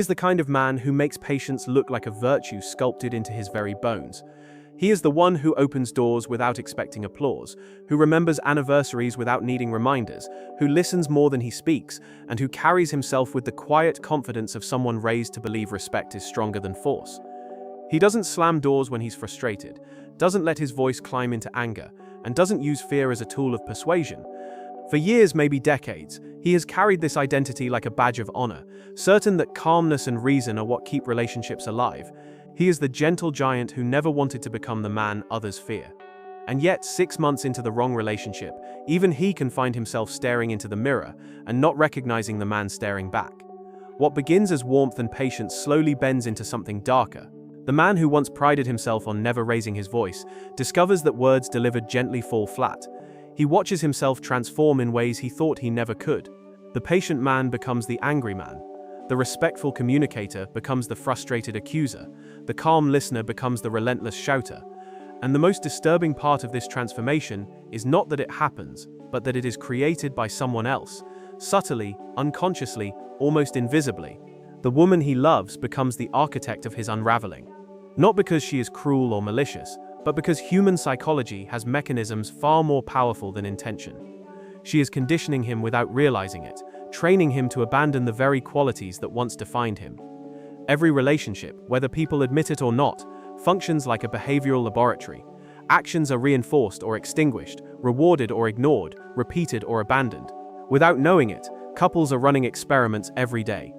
He is the kind of man who makes patience look like a virtue sculpted into his very bones. He is the one who opens doors without expecting applause, who remembers anniversaries without needing reminders, who listens more than he speaks, and who carries himself with the quiet confidence of someone raised to believe respect is stronger than force. He doesn't slam doors when he's frustrated, doesn't let his voice climb into anger, and doesn't use fear as a tool of persuasion. For years, maybe decades, he has carried this identity like a badge of honor, certain that calmness and reason are what keep relationships alive. He is the gentle giant who never wanted to become the man others fear. And yet, 6 months into the wrong relationship, even he can find himself staring into the mirror and not recognizing the man staring back. What begins as warmth and patience slowly bends into something darker. The man who once prided himself on never raising his voice discovers that words delivered gently fall flat. He watches himself transform in ways he thought he never could. The patient man becomes the angry man. The respectful communicator becomes the frustrated accuser. The calm listener becomes the relentless shouter. And the most disturbing part of this transformation is not that it happens, but that it is created by someone else, subtly, unconsciously, almost invisibly. The woman he loves becomes the architect of his unraveling. Not because she is cruel or malicious, but because human psychology has mechanisms far more powerful than intention. She is conditioning him without realizing it, training him to abandon the very qualities that once defined him. Every relationship, whether people admit it or not, functions like a behavioral laboratory. Actions are reinforced or extinguished, rewarded or ignored, repeated or abandoned. Without knowing it, couples are running experiments every day.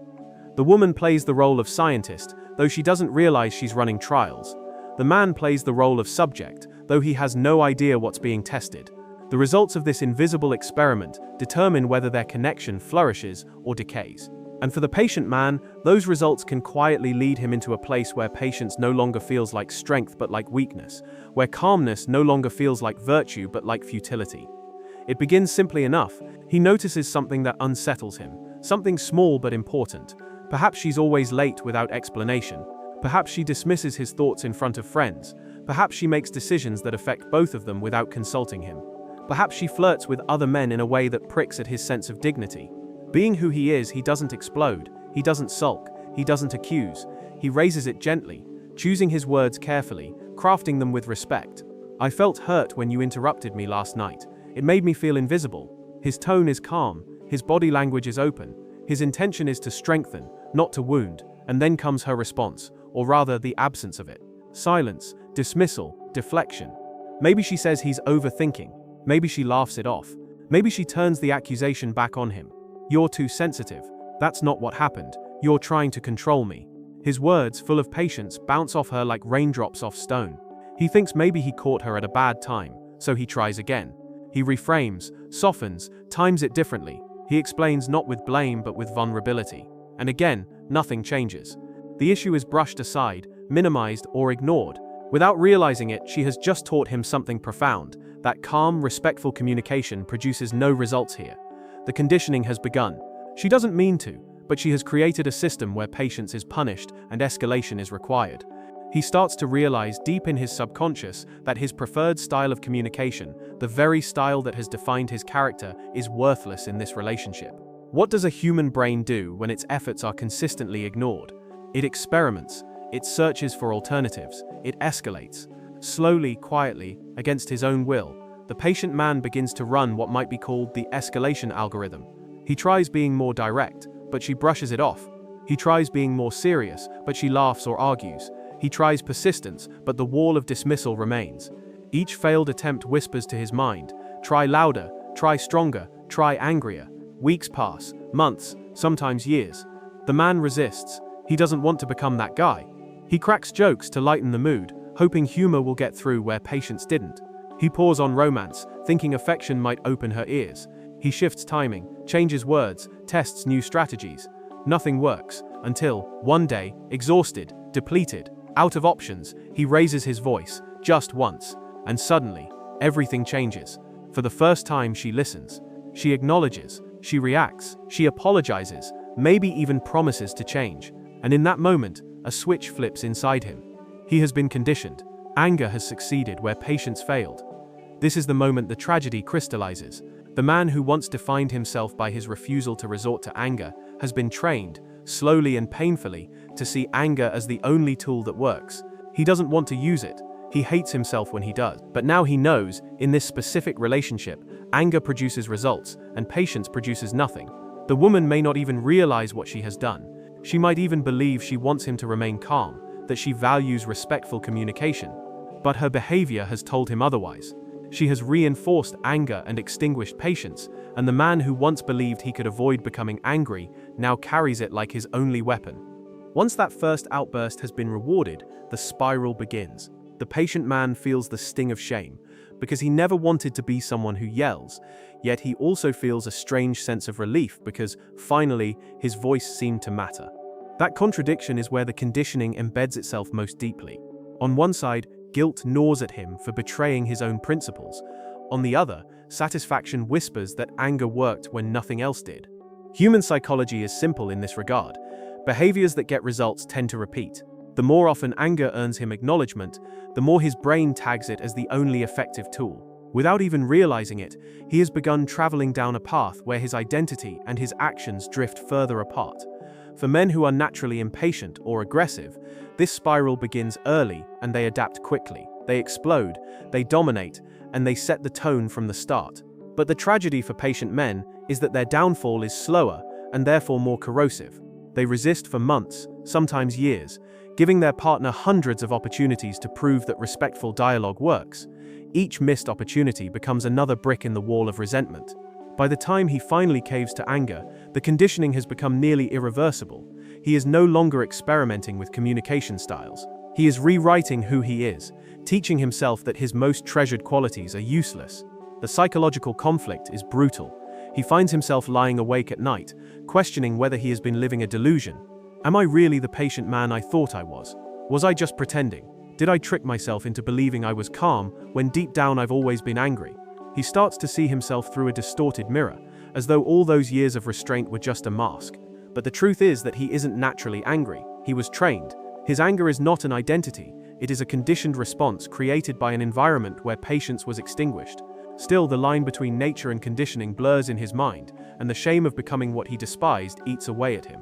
The woman plays the role of scientist, though she doesn't realize she's running trials. The man plays the role of subject, though he has no idea what's being tested. The results of this invisible experiment determine whether their connection flourishes or decays. And for the patient man, those results can quietly lead him into a place where patience no longer feels like strength but like weakness, where calmness no longer feels like virtue but like futility. It begins simply enough. He notices something that unsettles him, something small but important. Perhaps she's always late without explanation. Perhaps she dismisses his thoughts in front of friends. Perhaps she makes decisions that affect both of them without consulting him. Perhaps she flirts with other men in a way that pricks at his sense of dignity. Being who he is, he doesn't explode, he doesn't sulk, he doesn't accuse. He raises it gently, choosing his words carefully, crafting them with respect. I felt hurt when you interrupted me last night. It made me feel invisible. His tone is calm, his body language is open. His intention is to strengthen, not to wound. And then comes her response, or rather the absence of it. Silence, dismissal, deflection. Maybe she says he's overthinking. Maybe she laughs it off. Maybe she turns the accusation back on him. You're too sensitive. That's not what happened. You're trying to control me. His words, full of patience, bounce off her like raindrops off stone. He thinks maybe he caught her at a bad time, so he tries again. He reframes, softens, times it differently. He explains not with blame but with vulnerability. And again, nothing changes. The issue is brushed aside, minimized, or ignored. Without realizing it, she has just taught him something profound. That calm, respectful communication produces no results here. The conditioning has begun. She doesn't mean to, but she has created a system where patience is punished and escalation is required. He starts to realize deep in his subconscious that his preferred style of communication, the very style that has defined his character, is worthless in this relationship. What does a human brain do when its efforts are consistently ignored? It experiments, it searches for alternatives, it escalates. Slowly, quietly, against his own will, the patient man begins to run what might be called the escalation algorithm. He tries being more direct, but she brushes it off. He tries being more serious, but she laughs or argues. He tries persistence, but the wall of dismissal remains. Each failed attempt whispers to his mind, try louder, try stronger, try angrier. Weeks pass, months, sometimes years. The man resists. He doesn't want to become that guy. He cracks jokes to lighten the mood, hoping humor will get through where patience didn't. He pours on romance, thinking affection might open her ears. He shifts timing, changes words, tests new strategies. Nothing works, until, one day, exhausted, depleted, out of options, he raises his voice, just once. And suddenly, everything changes. For the first time, she listens. She acknowledges. She reacts. She apologizes, maybe even promises to change. And in that moment, a switch flips inside him. He has been conditioned. Anger has succeeded where patience failed. This is the moment the tragedy crystallizes. The man who once defined himself by his refusal to resort to anger has been trained, slowly and painfully, to see anger as the only tool that works. He doesn't want to use it. He hates himself when he does. But now he knows, in this specific relationship, anger produces results, and patience produces nothing. The woman may not even realize what she has done. She might even believe she wants him to remain calm, that she values respectful communication. But her behavior has told him otherwise. She has reinforced anger and extinguished patience, and the man who once believed he could avoid becoming angry now carries it like his only weapon. Once that first outburst has been rewarded, the spiral begins. The patient man feels the sting of shame, because he never wanted to be someone who yells, yet he also feels a strange sense of relief because, finally, his voice seemed to matter. That contradiction is where the conditioning embeds itself most deeply. On one side, guilt gnaws at him for betraying his own principles. On the other, satisfaction whispers that anger worked when nothing else did. Human psychology is simple in this regard. Behaviors that get results tend to repeat. The more often anger earns him acknowledgement, the more his brain tags it as the only effective tool. Without even realizing it, he has begun traveling down a path where his identity and his actions drift further apart. For men who are naturally impatient or aggressive, this spiral begins early and they adapt quickly. They explode, they dominate, and they set the tone from the start. But the tragedy for patient men is that their downfall is slower and therefore more corrosive. They resist for months, sometimes years, giving their partner hundreds of opportunities to prove that respectful dialogue works. Each missed opportunity becomes another brick in the wall of resentment. By the time he finally caves to anger, the conditioning has become nearly irreversible. He is no longer experimenting with communication styles. He is rewriting who he is, teaching himself that his most treasured qualities are useless. The psychological conflict is brutal. He finds himself lying awake at night, questioning whether he has been living a delusion. Am I really the patient man I thought I was? Was I just pretending? Did I trick myself into believing I was calm when deep down I've always been angry? He starts to see himself through a distorted mirror, as though all those years of restraint were just a mask. But the truth is that he isn't naturally angry. He was trained. His anger is not an identity. It is a conditioned response created by an environment where patience was extinguished. Still, the line between nature and conditioning blurs in his mind, and the shame of becoming what he despised eats away at him.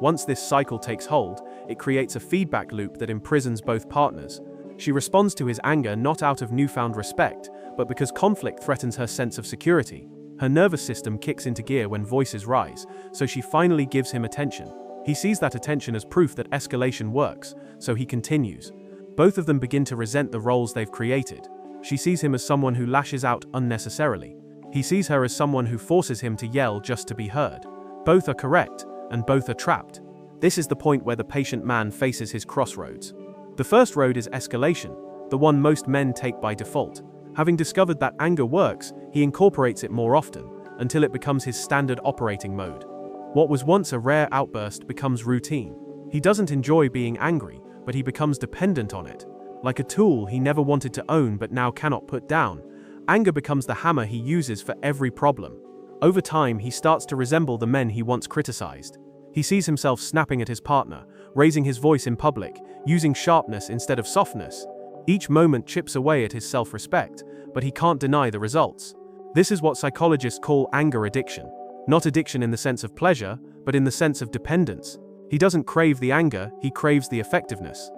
Once this cycle takes hold, it creates a feedback loop that imprisons both partners. She responds to his anger not out of newfound respect, but because conflict threatens her sense of security. Her nervous system kicks into gear when voices rise, so she finally gives him attention. He sees that attention as proof that escalation works, so he continues. Both of them begin to resent the roles they've created. She sees him as someone who lashes out unnecessarily. He sees her as someone who forces him to yell just to be heard. Both are correct, and both are trapped. This is the point where the patient man faces his crossroads. The first road is escalation, the one most men take by default. Having discovered that anger works, he incorporates it more often, until it becomes his standard operating mode. What was once a rare outburst becomes routine. He doesn't enjoy being angry, but he becomes dependent on it. Like a tool he never wanted to own but now cannot put down, anger becomes the hammer he uses for every problem. Over time, he starts to resemble the men he once criticized. He sees himself snapping at his partner, raising his voice in public, using sharpness instead of softness. Each moment chips away at his self-respect, but he can't deny the results. This is what psychologists call anger addiction. Not addiction in the sense of pleasure, but in the sense of dependence. He doesn't crave the anger, he craves the effectiveness.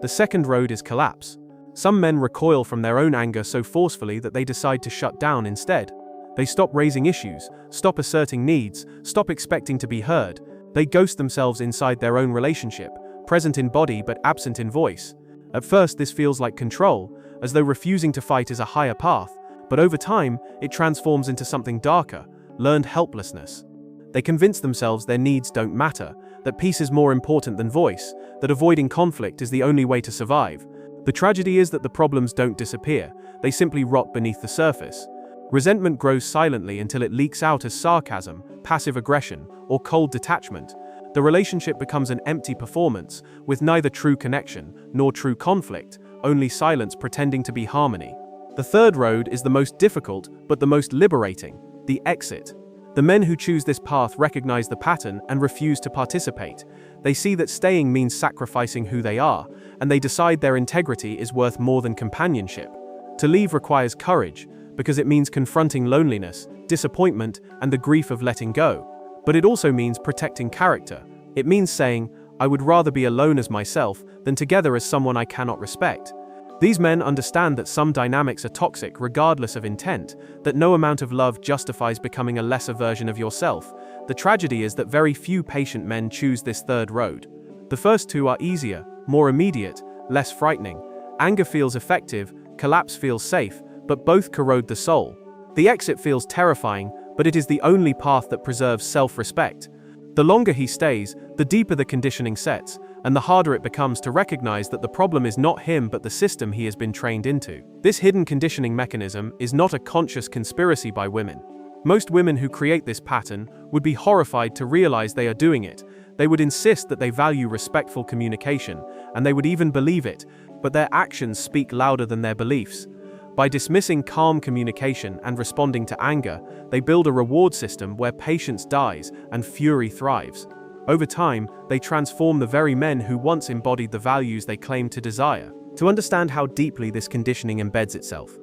The second road is collapse. Some men recoil from their own anger so forcefully that they decide to shut down instead. They stop raising issues, stop asserting needs, stop expecting to be heard. They ghost themselves inside their own relationship, present in body but absent in voice. At first, this feels like control, as though refusing to fight is a higher path, but over time, it transforms into something darker, learned helplessness. They convince themselves their needs don't matter, that peace is more important than voice, that avoiding conflict is the only way to survive. The tragedy is that the problems don't disappear, they simply rot beneath the surface. Resentment grows silently until it leaks out as sarcasm, passive aggression, or cold detachment. The relationship becomes an empty performance, with neither true connection nor true conflict, only silence pretending to be harmony. The third road is the most difficult, but the most liberating: the exit. The men who choose this path recognize the pattern and refuse to participate. They see that staying means sacrificing who they are, and they decide their integrity is worth more than companionship. To leave requires courage, because it means confronting loneliness, disappointment, and the grief of letting go. But it also means protecting character, It means saying, "I would rather be alone as myself than together as someone I cannot respect." These men understand that some dynamics are toxic regardless of intent, that no amount of love justifies becoming a lesser version of yourself. The tragedy is that very few patient men choose this third road. The first two are easier, more immediate, less frightening. Anger feels effective, collapse feels safe, but both corrode the soul. The exit feels terrifying, but it is the only path that preserves self-respect. The longer he stays, the deeper the conditioning sets, and the harder it becomes to recognize that the problem is not him but the system he has been trained into. This hidden conditioning mechanism is not a conscious conspiracy by women. Most women who create this pattern would be horrified to realize they are doing it. They would insist that they value respectful communication, and they would even believe it, but their actions speak louder than their beliefs. By dismissing calm communication and responding to anger, they build a reward system where patience dies and fury thrives. Over time, they transform the very men who once embodied the values they claimed to desire. To understand how deeply this conditioning embeds itself,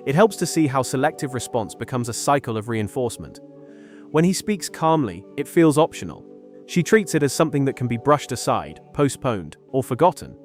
it helps to see how selective response becomes a cycle of reinforcement. When he speaks calmly, it feels optional. She treats it as something that can be brushed aside, postponed, or forgotten.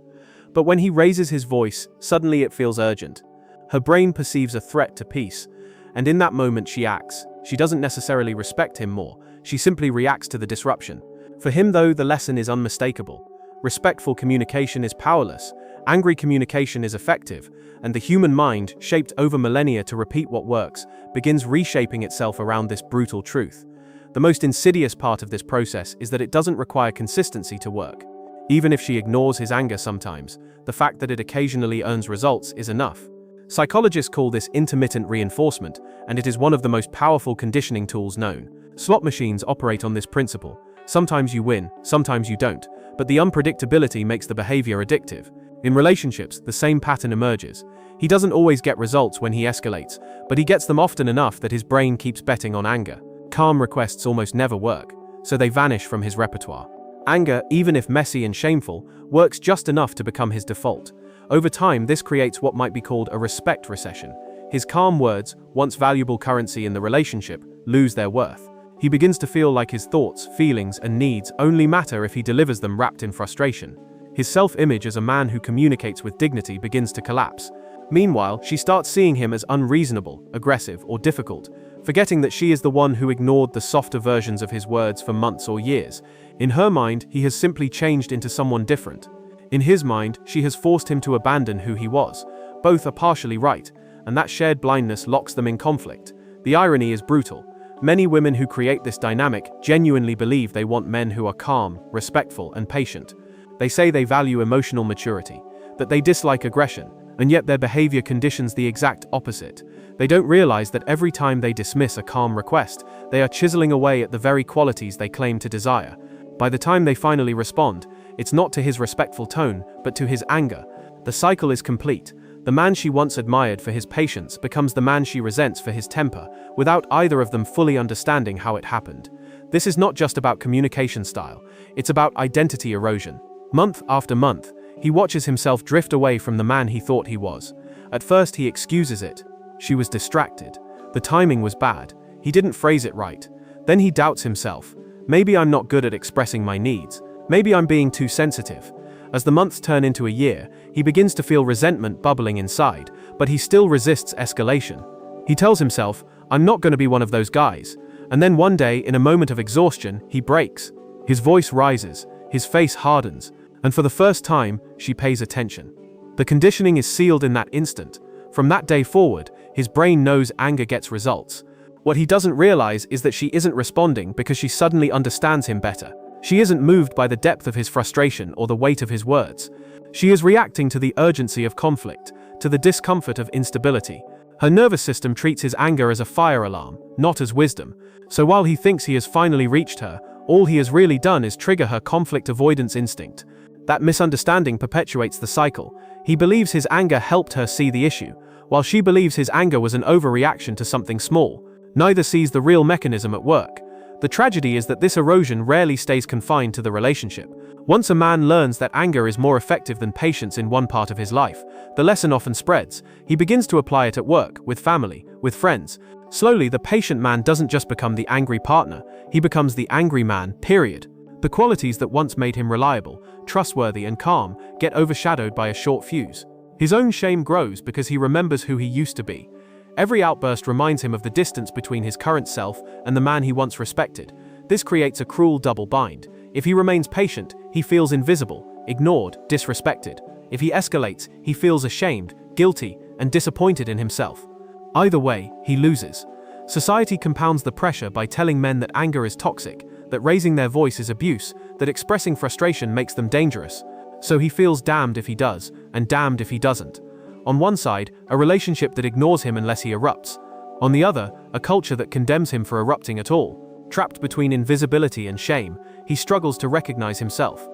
But when he raises his voice, suddenly it feels urgent. Her brain perceives a threat to peace, and in that moment she acts. She doesn't necessarily respect him more, she simply reacts to the disruption. For him, though, the lesson is unmistakable. Respectful communication is powerless, angry communication is effective, and the human mind, shaped over millennia to repeat what works, begins reshaping itself around this brutal truth. The most insidious part of this process is that it doesn't require consistency to work. Even if she ignores his anger sometimes, the fact that it occasionally earns results is enough. Psychologists call this intermittent reinforcement, and it is one of the most powerful conditioning tools known. Slot machines operate on this principle. Sometimes you win, sometimes you don't, but the unpredictability makes the behavior addictive. In relationships, the same pattern emerges. He doesn't always get results when he escalates, but he gets them often enough that his brain keeps betting on anger. Calm requests almost never work, so they vanish from his repertoire. Anger, even if messy and shameful, works just enough to become his default. Over time, this creates what might be called a respect recession. His calm words, once valuable currency in the relationship, lose their worth. He begins to feel like his thoughts, feelings, and needs only matter if he delivers them wrapped in frustration. His self-image as a man who communicates with dignity begins to collapse. Meanwhile, she starts seeing him as unreasonable, aggressive, or difficult, forgetting that she is the one who ignored the softer versions of his words for months or years. In her mind, he has simply changed into someone different. In his mind, she has forced him to abandon who he was. Both are partially right, and that shared blindness locks them in conflict. The irony is brutal. Many women who create this dynamic genuinely believe they want men who are calm, respectful, and patient. They say they value emotional maturity, that they dislike aggression, and yet their behavior conditions the exact opposite. They don't realize that every time they dismiss a calm request, they are chiseling away at the very qualities they claim to desire. By the time they finally respond, it's not to his respectful tone, but to his anger. The cycle is complete. The man she once admired for his patience becomes the man she resents for his temper, without either of them fully understanding how it happened. This is not just about communication style, it's about identity erosion. Month after month, he watches himself drift away from the man he thought he was. At first he excuses it. She was distracted. The timing was bad. He didn't phrase it right. Then he doubts himself. Maybe I'm not good at expressing my needs. Maybe I'm being too sensitive. As the months turn into a year, he begins to feel resentment bubbling inside, but he still resists escalation. He tells himself, I'm not going to be one of those guys. And then one day, in a moment of exhaustion, he breaks. His voice rises, his face hardens, and for the first time, she pays attention. The conditioning is sealed in that instant. From that day forward, his brain knows anger gets results. What he doesn't realize is that she isn't responding because she suddenly understands him better. She isn't moved by the depth of his frustration or the weight of his words. She is reacting to the urgency of conflict, to the discomfort of instability. Her nervous system treats his anger as a fire alarm, not as wisdom. So while he thinks he has finally reached her, all he has really done is trigger her conflict avoidance instinct. That misunderstanding perpetuates the cycle. He believes his anger helped her see the issue, while she believes his anger was an overreaction to something small. Neither sees the real mechanism at work. The tragedy is that this erosion rarely stays confined to the relationship. Once a man learns that anger is more effective than patience in one part of his life, the lesson often spreads. He begins to apply it at work, with family, with friends. Slowly, the patient man doesn't just become the angry partner, he becomes the angry man, period. The qualities that once made him reliable, trustworthy, and calm get overshadowed by a short fuse. His own shame grows because he remembers who he used to be. Every outburst reminds him of the distance between his current self and the man he once respected. This creates a cruel double bind. If he remains patient, he feels invisible, ignored, disrespected. If he escalates, he feels ashamed, guilty, and disappointed in himself. Either way, he loses. Society compounds the pressure by telling men that anger is toxic, that raising their voice is abuse, that expressing frustration makes them dangerous. So he feels damned if he does, and damned if he doesn't. On one side, a relationship that ignores him unless he erupts. On the other, a culture that condemns him for erupting at all. Trapped between invisibility and shame, he struggles to recognize himself.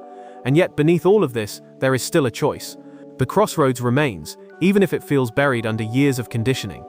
And yet, beneath all of this, there is still a choice. The crossroads remains, even if it feels buried under years of conditioning.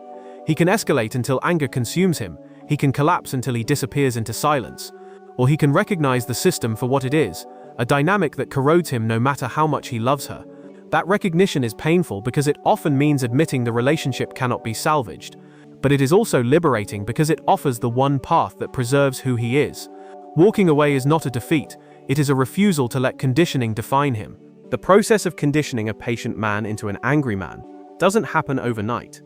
He can escalate until anger consumes him, he can collapse until he disappears into silence. Or he can recognize the system for what it is, a dynamic that corrodes him no matter how much he loves her. That recognition is painful because it often means admitting the relationship cannot be salvaged. But it is also liberating because it offers the one path that preserves who he is. Walking away is not a defeat, it is a refusal to let conditioning define him. The process of conditioning a patient man into an angry man doesn't happen overnight.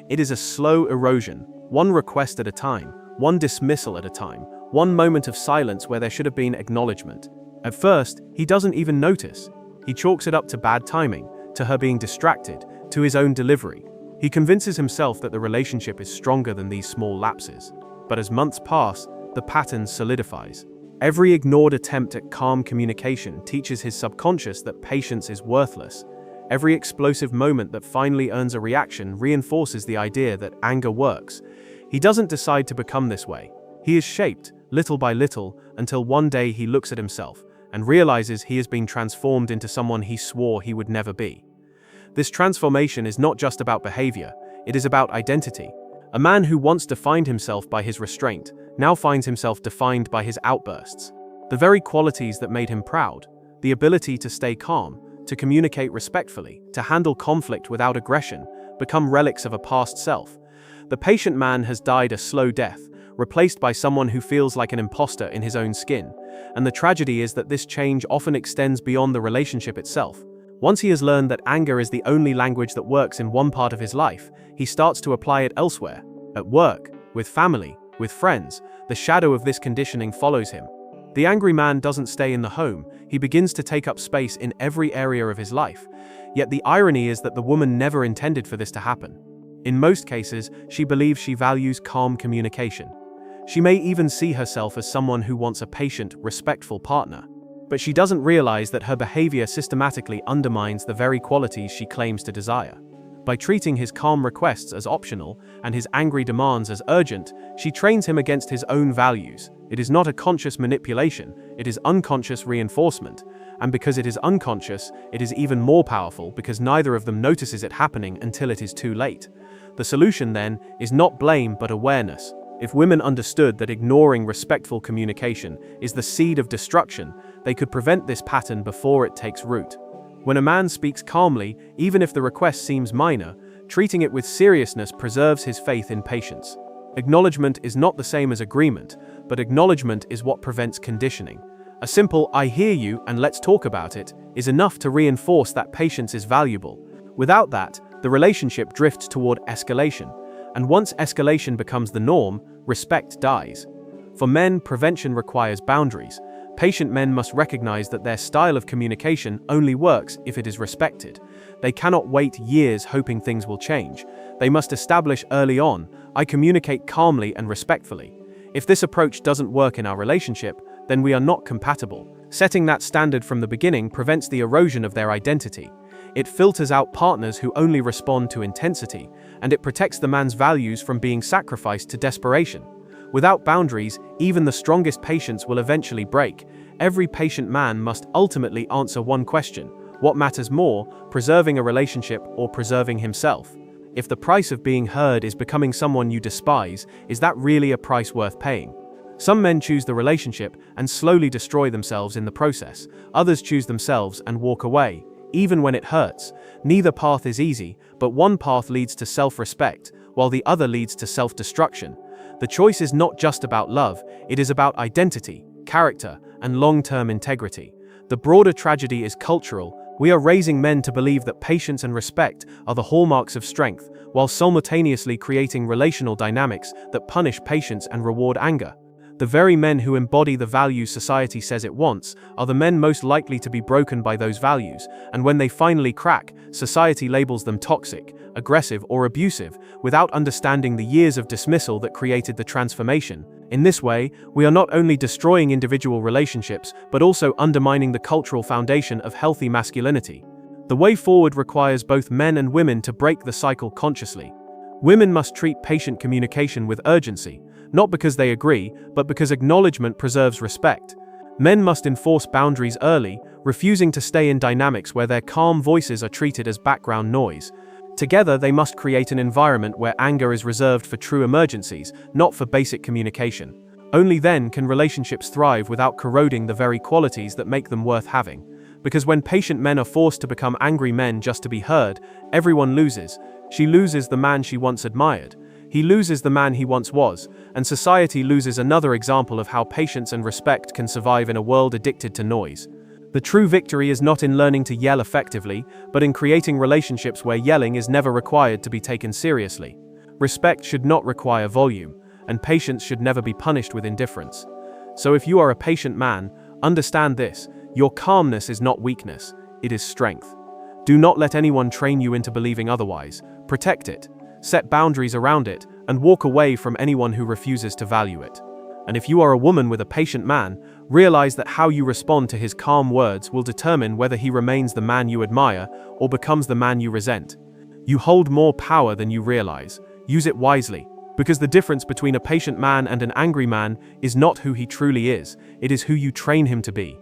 It is a slow erosion, one request at a time, one dismissal at a time, one moment of silence where there should have been acknowledgement. At first, he doesn't even notice. He chalks it up to bad timing, to her being distracted, to his own delivery. He convinces himself that the relationship is stronger than these small lapses. But as months pass, the pattern solidifies. Every ignored attempt at calm communication teaches his subconscious that patience is worthless. Every explosive moment that finally earns a reaction reinforces the idea that anger works. He doesn't decide to become this way. He is shaped, little by little, until one day he looks at himself and realizes he has been transformed into someone he swore he would never be. This transformation is not just about behavior, it is about identity. A man who once defined himself by his restraint now finds himself defined by his outbursts. The very qualities that made him proud, the ability to stay calm, to communicate respectfully, to handle conflict without aggression, become relics of a past self. The patient man has died a slow death, replaced by someone who feels like an imposter in his own skin. And the tragedy is that this change often extends beyond the relationship itself. Once he has learned that anger is the only language that works in one part of his life, he starts to apply it elsewhere. At work, with family, with friends, the shadow of this conditioning follows him. The angry man doesn't stay in the home, he begins to take up space in every area of his life. Yet the irony is that the woman never intended for this to happen. In most cases, she believes she values calm communication. She may even see herself as someone who wants a patient, respectful partner. But she doesn't realize that her behavior systematically undermines the very qualities she claims to desire. By treating his calm requests as optional and his angry demands as urgent, she trains him against his own values. It is not a conscious manipulation, it is unconscious reinforcement. And because it is unconscious, it is even more powerful because neither of them notices it happening until it is too late. The solution, then, is not blame but awareness. If women understood that ignoring respectful communication is the seed of destruction, they could prevent this pattern before it takes root. When a man speaks calmly, even if the request seems minor, treating it with seriousness preserves his faith in patience. Acknowledgement is not the same as agreement, but acknowledgement is what prevents conditioning. A simple "I hear you and let's talk about it" is enough to reinforce that patience is valuable. Without that, the relationship drifts toward escalation. And once escalation becomes the norm, respect dies. For men, prevention requires boundaries. Patient men must recognize that their style of communication only works if it is respected. They cannot wait years hoping things will change. They must establish early on, "I communicate calmly and respectfully." If this approach doesn't work in our relationship, then we are not compatible. Setting that standard from the beginning prevents the erosion of their identity. It filters out partners who only respond to intensity, and it protects the man's values from being sacrificed to desperation. Without boundaries, even the strongest patience will eventually break. Every patient man must ultimately answer one question: what matters more, preserving a relationship or preserving himself? If the price of being heard is becoming someone you despise, is that really a price worth paying? Some men choose the relationship and slowly destroy themselves in the process. Others choose themselves and walk away, even when it hurts. Neither path is easy, but one path leads to self-respect, while the other leads to self-destruction. The choice is not just about love, it is about identity, character, and long-term integrity. The broader tragedy is cultural. We are raising men to believe that patience and respect are the hallmarks of strength, while simultaneously creating relational dynamics that punish patience and reward anger. The very men who embody the values society says it wants are the men most likely to be broken by those values, and when they finally crack, society labels them toxic, aggressive, or abusive, without understanding the years of dismissal that created the transformation. In this way, we are not only destroying individual relationships, but also undermining the cultural foundation of healthy masculinity. The way forward requires both men and women to break the cycle consciously. Women must treat patient communication with urgency, not because they agree, but because acknowledgement preserves respect. Men must enforce boundaries early, refusing to stay in dynamics where their calm voices are treated as background noise. Together, they must create an environment where anger is reserved for true emergencies, not for basic communication. Only then can relationships thrive without corroding the very qualities that make them worth having. Because when patient men are forced to become angry men just to be heard, everyone loses. She loses the man she once admired. He loses the man he once was, and society loses another example of how patience and respect can survive in a world addicted to noise. The true victory is not in learning to yell effectively, but in creating relationships where yelling is never required to be taken seriously. Respect should not require volume, and patience should never be punished with indifference. So if you are a patient man, understand this: your calmness is not weakness, it is strength. Do not let anyone train you into believing otherwise. Protect it. Set boundaries around it, and walk away from anyone who refuses to value it. And if you are a woman with a patient man, realize that how you respond to his calm words will determine whether he remains the man you admire or becomes the man you resent. You hold more power than you realize. Use it wisely, because the difference between a patient man and an angry man is not who he truly is, it is who you train him to be.